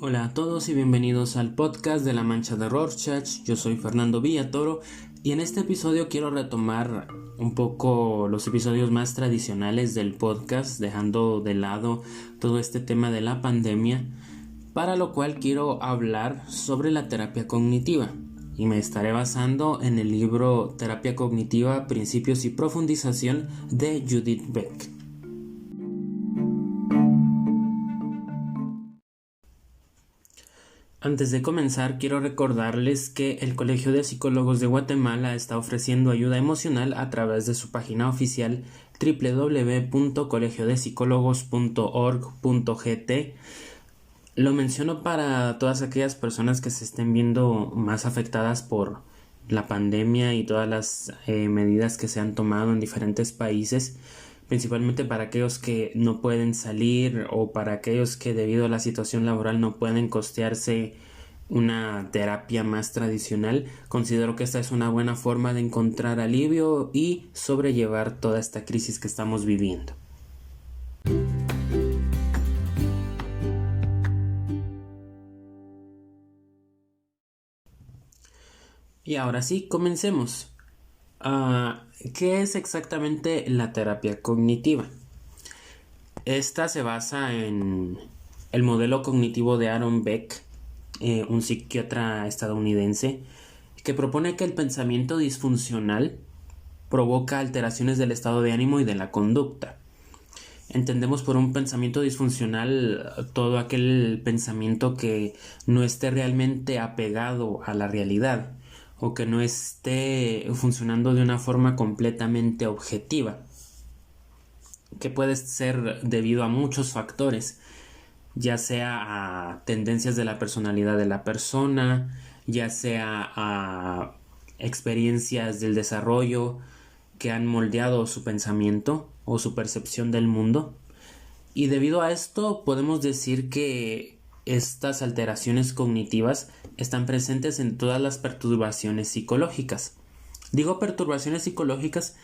Hola a todos y bienvenidos al podcast de La Mancha de Rorschach. Yo soy Fernando Villatoro y en este episodio quiero retomar un poco los episodios más tradicionales del podcast, dejando de lado todo este tema de la pandemia, para lo cual quiero hablar sobre la terapia cognitiva y me estaré basando en el libro Terapia Cognitiva, Principios y Profundización de Judith Beck. Antes de comenzar, quiero recordarles que el Colegio de Psicólogos de Guatemala está ofreciendo ayuda emocional a través de su página oficial www.colegiodepsicólogos.org.gt. Lo menciono para todas aquellas personas que se estén viendo más afectadas por la pandemia y todas las medidas que se han tomado en diferentes países, principalmente para aquellos que no pueden salir o para aquellos que debido a la situación laboral no pueden costearse una terapia más tradicional. Considero que esta es una buena forma de encontrar alivio y sobrellevar toda esta crisis que estamos viviendo. Y ahora sí, comencemos. ¿Qué es exactamente la terapia cognitiva? Esta se basa en el modelo cognitivo de Aaron Beck, un psiquiatra estadounidense, que propone que el pensamiento disfuncional provoca alteraciones del estado de ánimo y de la conducta. Entendemos por un pensamiento disfuncional todo aquel pensamiento que no esté realmente apegado a la realidad o que no esté funcionando de una forma completamente objetiva, que puede ser debido a muchos factores, ya sea a tendencias de la personalidad de la persona, ya sea a experiencias del desarrollo que han moldeado su pensamiento o su percepción del mundo. Y debido a esto podemos decir que estas alteraciones cognitivas están presentes en todas las perturbaciones psicológicas. Digo perturbaciones psicológicas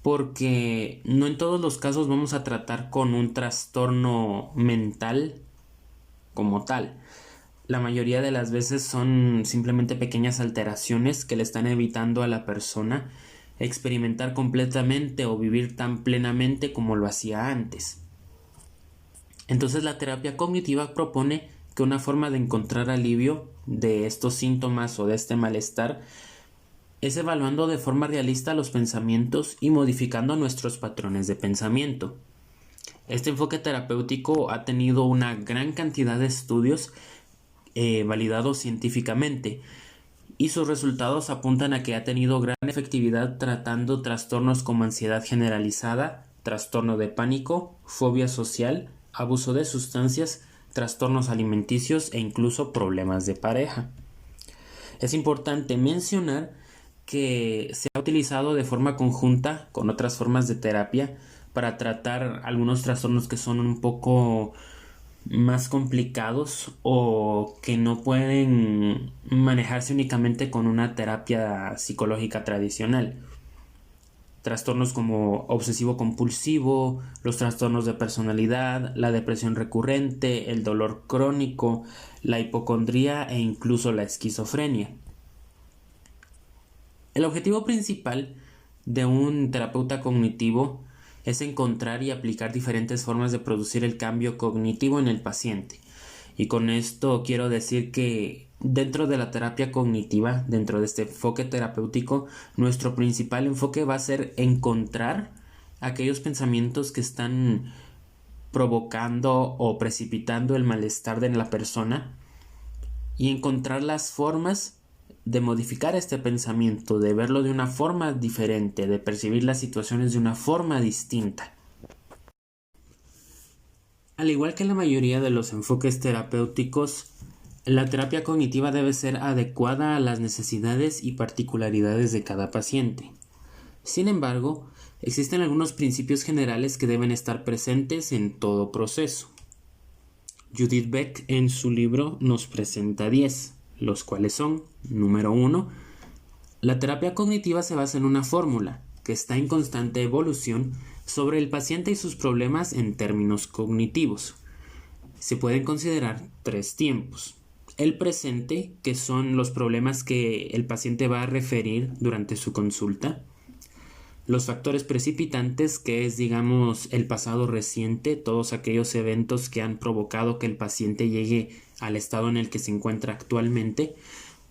porque no en todos los casos vamos a tratar con un trastorno mental como tal. La mayoría de las veces son simplemente pequeñas alteraciones que le están evitando a la persona experimentar completamente o vivir tan plenamente como lo hacía antes. Entonces la terapia cognitiva propone que una forma de encontrar alivio de estos síntomas o de este malestar es evaluando de forma realista los pensamientos y modificando nuestros patrones de pensamiento. Este enfoque terapéutico ha tenido una gran cantidad de estudios validados científicamente y sus resultados apuntan a que ha tenido gran efectividad tratando trastornos como ansiedad generalizada, trastorno de pánico, fobia social, abuso de sustancias, trastornos alimenticios e incluso problemas de pareja. Es importante mencionar que se ha utilizado de forma conjunta con otras formas de terapia para tratar algunos trastornos que son un poco más complicados o que no pueden manejarse únicamente con una terapia psicológica tradicional. Trastornos como obsesivo compulsivo, los trastornos de personalidad, la depresión recurrente, el dolor crónico, la hipocondría e incluso la esquizofrenia. El objetivo principal de un terapeuta cognitivo es encontrar y aplicar diferentes formas de producir el cambio cognitivo en el paciente. Y con esto quiero decir que dentro de la terapia cognitiva, dentro de este enfoque terapéutico, nuestro principal enfoque va a ser encontrar aquellos pensamientos que están provocando o precipitando el malestar de la persona y encontrar las formas de modificar este pensamiento, de verlo de una forma diferente, de percibir las situaciones de una forma distinta. Al igual que la mayoría de los enfoques terapéuticos, la terapia cognitiva debe ser adecuada a las necesidades y particularidades de cada paciente. Sin embargo, existen algunos principios generales que deben estar presentes en todo proceso. Judith Beck en su libro nos presenta 10, los cuales son: número 1. La terapia cognitiva se basa en una fórmula que está en constante evolución sobre el paciente y sus problemas en términos cognitivos. Se pueden considerar 3 tiempos. El presente, que son los problemas que el paciente va a referir durante su consulta. Los factores precipitantes, que es, digamos, el pasado reciente, todos aquellos eventos que han provocado que el paciente llegue al estado en el que se encuentra actualmente.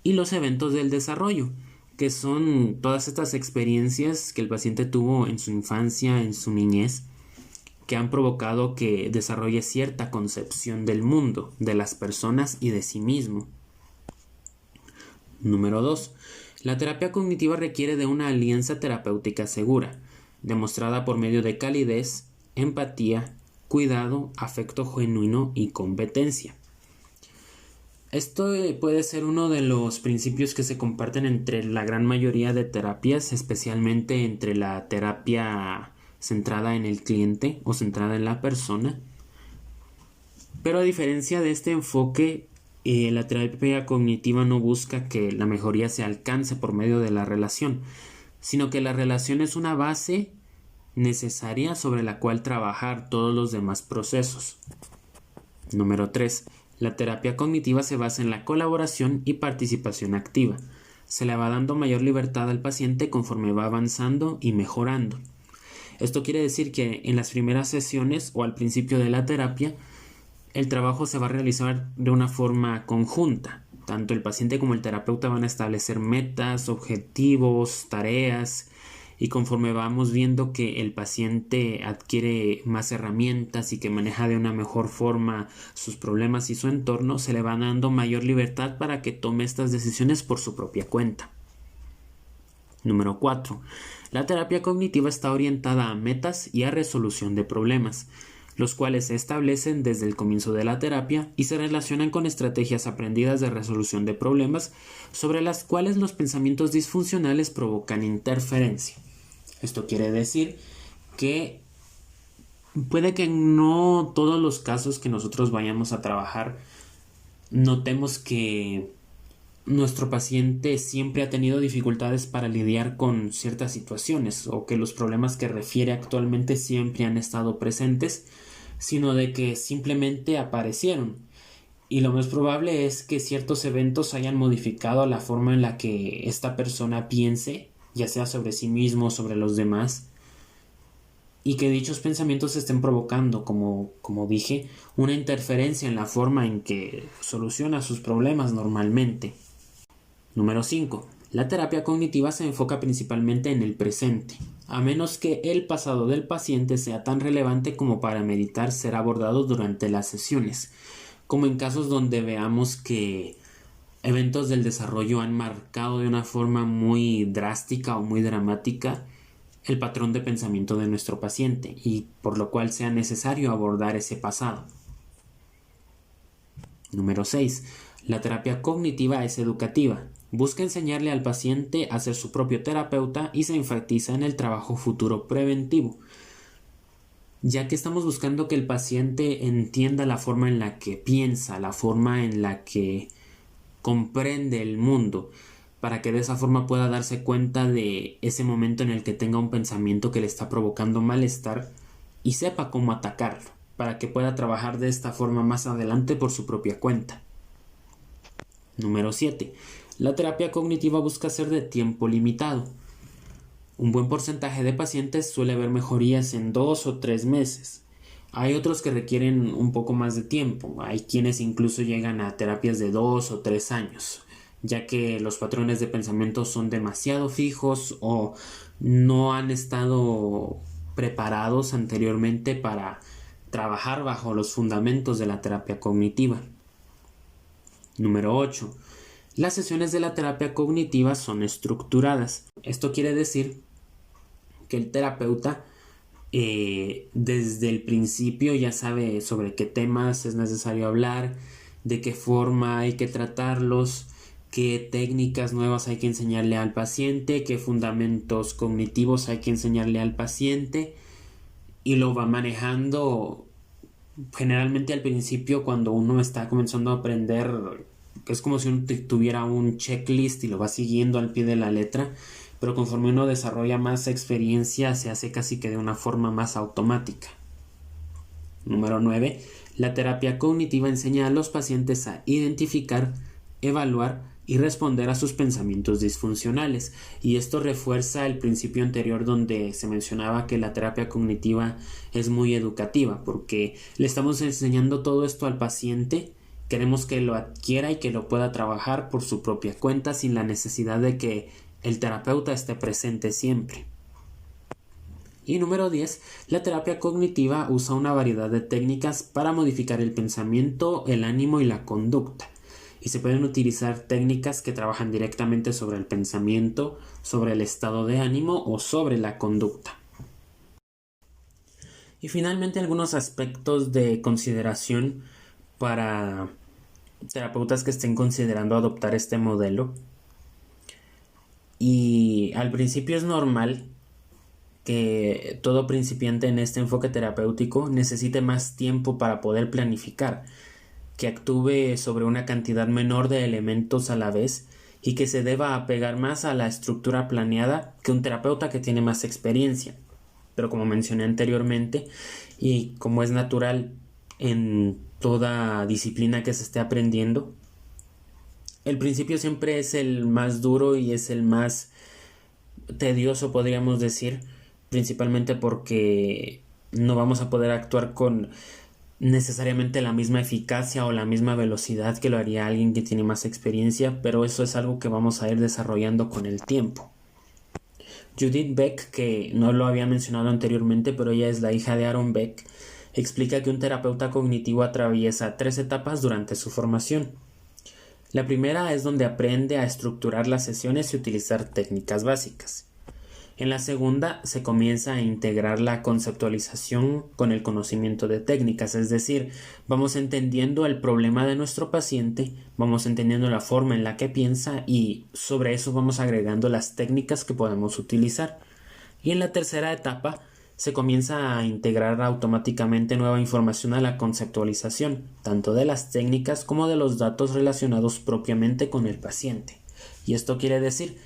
Y los eventos del desarrollo, que son todas estas experiencias que el paciente tuvo en su infancia, en su niñez, que han provocado que desarrolle cierta concepción del mundo, de las personas y de sí mismo. Número 2. La terapia cognitiva requiere de una alianza terapéutica segura, demostrada por medio de calidez, empatía, cuidado, afecto genuino y competencia. Esto puede ser uno de los principios que se comparten entre la gran mayoría de terapias, especialmente entre la terapia centrada en el cliente o centrada en la persona. Pero a diferencia de este enfoque, la terapia cognitiva no busca que la mejoría se alcance por medio de la relación, sino que la relación es una base necesaria sobre la cual trabajar todos los demás procesos. Número 3. La terapia cognitiva se basa en la colaboración y participación activa. Se le va dando mayor libertad al paciente conforme va avanzando y mejorando. Esto quiere decir que en las primeras sesiones o al principio de la terapia, el trabajo se va a realizar de una forma conjunta. Tanto el paciente como el terapeuta van a establecer metas, objetivos, tareas, y conforme vamos viendo que el paciente adquiere más herramientas y que maneja de una mejor forma sus problemas y su entorno, se le va dando mayor libertad para que tome estas decisiones por su propia cuenta. Número 4. La terapia cognitiva está orientada a metas y a resolución de problemas, los cuales se establecen desde el comienzo de la terapia y se relacionan con estrategias aprendidas de resolución de problemas sobre las cuales los pensamientos disfuncionales provocan interferencia. Esto quiere decir que puede que en no todos los casos que nosotros vayamos a trabajar notemos que nuestro paciente siempre ha tenido dificultades para lidiar con ciertas situaciones o que los problemas que refiere actualmente siempre han estado presentes, sino de que simplemente aparecieron. Y lo más probable es que ciertos eventos hayan modificado la forma en la que esta persona piense, ya sea sobre sí mismo o sobre los demás, y que dichos pensamientos estén provocando, como dije, una interferencia en la forma en que soluciona sus problemas normalmente. Número 5. La terapia cognitiva se enfoca principalmente en el presente, a menos que el pasado del paciente sea tan relevante como para meditar ser abordado durante las sesiones, como en casos donde veamos que eventos del desarrollo han marcado de una forma muy drástica o muy dramática el patrón de pensamiento de nuestro paciente y por lo cual sea necesario abordar ese pasado. Número 6. La terapia cognitiva es educativa. Busca enseñarle al paciente a ser su propio terapeuta y se enfatiza en el trabajo futuro preventivo, ya que estamos buscando que el paciente entienda la forma en la que piensa, la forma en la que comprende el mundo, para que de esa forma pueda darse cuenta de ese momento en el que tenga un pensamiento que le está provocando malestar y sepa cómo atacarlo, para que pueda trabajar de esta forma más adelante por su propia cuenta. Número 7. La terapia cognitiva busca ser de tiempo limitado. Un buen porcentaje de pacientes suele ver mejorías en 2 o 3 meses. Hay otros que requieren un poco más de tiempo. Hay quienes incluso llegan a terapias de 2 o 3 años, ya que los patrones de pensamiento son demasiado fijos o no han estado preparados anteriormente para trabajar bajo los fundamentos de la terapia cognitiva. Número 8. Las sesiones de la terapia cognitiva son estructuradas. Esto quiere decir que el terapeuta desde el principio ya sabe sobre qué temas es necesario hablar, de qué forma hay que tratarlos, qué técnicas nuevas hay que enseñarle al paciente, qué fundamentos cognitivos hay que enseñarle al paciente, y lo va manejando generalmente al principio cuando uno está comenzando a aprender. Es como si uno tuviera un checklist y lo va siguiendo al pie de la letra, pero conforme uno desarrolla más experiencia se hace casi que de una forma más automática. Número 9. La terapia cognitiva enseña a los pacientes a identificar, evaluar y responder a sus pensamientos disfuncionales. Y esto refuerza el principio anterior donde se mencionaba que la terapia cognitiva es muy educativa, porque le estamos enseñando todo esto al paciente. Queremos que lo adquiera y que lo pueda trabajar por su propia cuenta sin la necesidad de que el terapeuta esté presente siempre. Y número 10. La terapia cognitiva usa una variedad de técnicas para modificar el pensamiento, el ánimo y la conducta. Y se pueden utilizar técnicas que trabajan directamente sobre el pensamiento, sobre el estado de ánimo o sobre la conducta. Y finalmente algunos aspectos de consideración para terapeutas que estén considerando adoptar este modelo. Y al principio es normal que todo principiante en este enfoque terapéutico necesite más tiempo para poder planificar, que actúe sobre una cantidad menor de elementos a la vez y que se deba apegar más a la estructura planeada que un terapeuta que tiene más experiencia. Pero como mencioné anteriormente, y como es natural en toda disciplina que se esté aprendiendo, el principio siempre es el más duro y es el más tedioso, podríamos decir, principalmente porque no vamos a poder actuar con necesariamente la misma eficacia o la misma velocidad que lo haría alguien que tiene más experiencia, pero eso es algo que vamos a ir desarrollando con el tiempo. Judith Beck, que no lo había mencionado anteriormente, pero ella es la hija de Aaron Beck, explica que un terapeuta cognitivo atraviesa 3 etapas durante su formación. La primera es donde aprende a estructurar las sesiones y utilizar técnicas básicas. En la segunda se comienza a integrar la conceptualización con el conocimiento de técnicas, es decir, vamos entendiendo el problema de nuestro paciente, vamos entendiendo la forma en la que piensa y sobre eso vamos agregando las técnicas que podemos utilizar. Y en la tercera etapa se comienza a integrar automáticamente nueva información a la conceptualización, tanto de las técnicas como de los datos relacionados propiamente con el paciente. Y esto quiere decir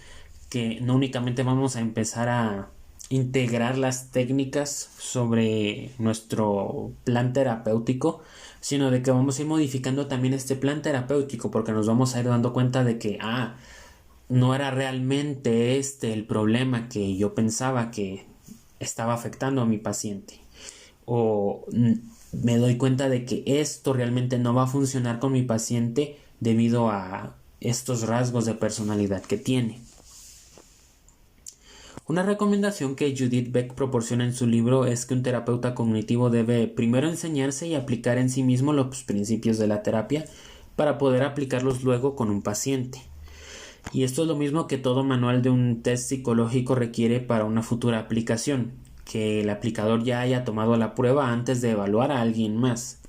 que no únicamente vamos a empezar a integrar las técnicas sobre nuestro plan terapéutico, sino de que vamos a ir modificando también este plan terapéutico, porque nos vamos a ir dando cuenta de que no era realmente el problema que yo pensaba que estaba afectando a mi paciente, o me doy cuenta de que esto realmente no va a funcionar con mi paciente debido a estos rasgos de personalidad que tiene. Una recomendación que Judith Beck proporciona en su libro es que un terapeuta cognitivo debe primero enseñarse y aplicar en sí mismo los principios de la terapia para poder aplicarlos luego con un paciente. Y esto es lo mismo que todo manual de un test psicológico requiere para una futura aplicación, que el aplicador ya haya tomado la prueba antes de evaluar a alguien más.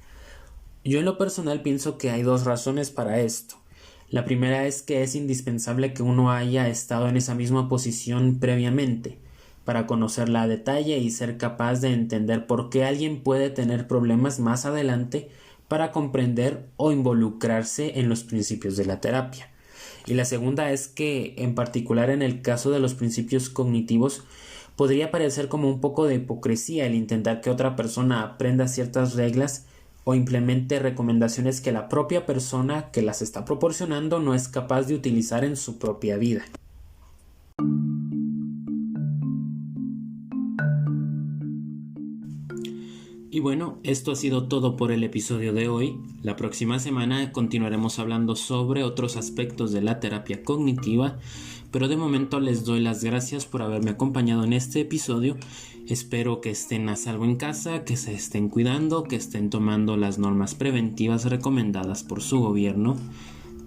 Yo en lo personal pienso que hay 2 razones para esto. La primera es que es indispensable que uno haya estado en esa misma posición previamente, para conocerla a detalle y ser capaz de entender por qué alguien puede tener problemas más adelante para comprender o involucrarse en los principios de la terapia. Y la segunda es que, en particular en el caso de los principios cognitivos, podría parecer como un poco de hipocresía el intentar que otra persona aprenda ciertas reglas o implemente recomendaciones que la propia persona que las está proporcionando no es capaz de utilizar en su propia vida. Y bueno, esto ha sido todo por el episodio de hoy. La próxima semana continuaremos hablando sobre otros aspectos de la terapia cognitiva, pero de momento les doy las gracias por haberme acompañado en este episodio. Espero que estén a salvo en casa, que se estén cuidando, que estén tomando las normas preventivas recomendadas por su gobierno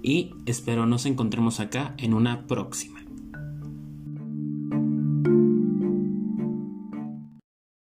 y espero nos encontremos acá en una próxima.